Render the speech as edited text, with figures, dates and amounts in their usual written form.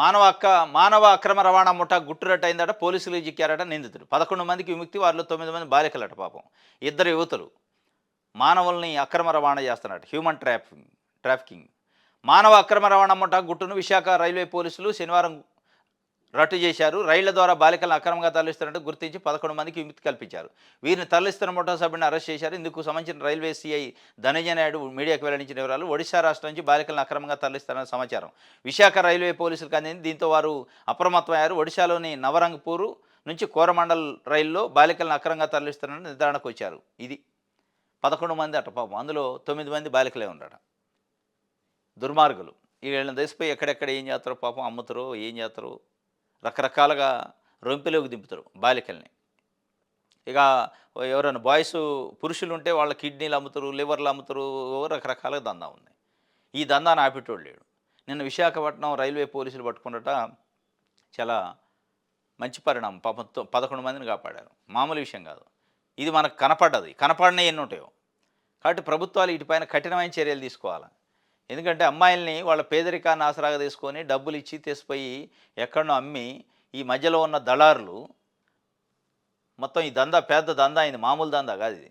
మానవ అక్రమ రవాణా ముఠా గుట్టురట్టయిందట. పోలీసులు చిక్కారట నిందితుడు. 11 మందికి విముక్తి. వారిలో 9 మంది బాలికలట పాపం. ఇద్దరు యువతులు. మానవుల్ని అక్రమ రవాణా చేస్తున్నట్టు. Human trafficking. మానవ అక్రమ రవాణా ముఠా గుట్టును విశాఖ రైల్వే పోలీసులు శనివారం రట్టు చేశారు. రైళ్ల ద్వారా బాలికలను అక్రమంగా తరలిస్తున్నట్టు గుర్తించి 11 మందికి విముక్తి కల్పించారు. వీరిని తరలిస్తున్న ముఠా సభ్యుడిని అరెస్ట్ చేశారు. ఇందుకు సంబంధించిన రైల్వే సీఐ ధనంజయ నాయుడు మీడియాకు వెల్లడించిన వివరాలు. ఒడిశా రాష్ట్రం నుంచి బాలికలను అక్రమంగా తరలిస్తారన్న సమాచారం విశాఖ రైల్వే పోలీసులకు అందింది. దీంతో వారు అప్రమత్తమయ్యారు. ఒడిశాలోని నవరంగ్పూర్ నుంచి కోరమండల్ రైల్లో బాలికలను అక్రమంగా తరలిస్తున్నారని నిర్ధారణకు వచ్చారు. ఇది 11 మంది అట పాపం. అందులో 9 మంది బాలికలే ఉన్నారట. దుర్మార్గులు. వీళ్ళని దేశపై ఎక్కడెక్కడ ఏం చేస్తారో పాపం, అమ్ముతారో ఏం చేస్తారో, రకరకాలుగా రొంపిలోకి దింపుతారు బాలికల్ని. ఇక ఎవరైనా పురుషులు ఉంటే వాళ్ళ కిడ్నీలు అమ్ముతారు, లివర్లు అమ్ముతారు, రకరకాలుగా దందా ఉంది. ఈ దందాను ఆపేటోడు లేడు. నిన్న విశాఖపట్నం రైల్వే పోలీసులు పట్టుకున్నట చాలా మంచి పరిణామం. పాపం 11 మందిని కాపాడారు. మామూలు విషయం కాదు. ఇది మనకు కనపడినవి ఎన్ని ఉంటాయో. కాబట్టి ప్రభుత్వాలు వీటిపైన కఠినమైన చర్యలు తీసుకోవాలి. ఎందుకంటే అమ్మాయిల్ని వాళ్ళ పేదరికాన్ని ఆసరాగా తీసుకొని డబ్బులు ఇచ్చి తీసుకుపోయి ఎక్కడనో అమ్మి, ఈ మధ్యలో ఉన్న దళారులు మొత్తం ఈ దందా పెద్ద దందా అయింది. మామూలు దందా కాదు ఇది.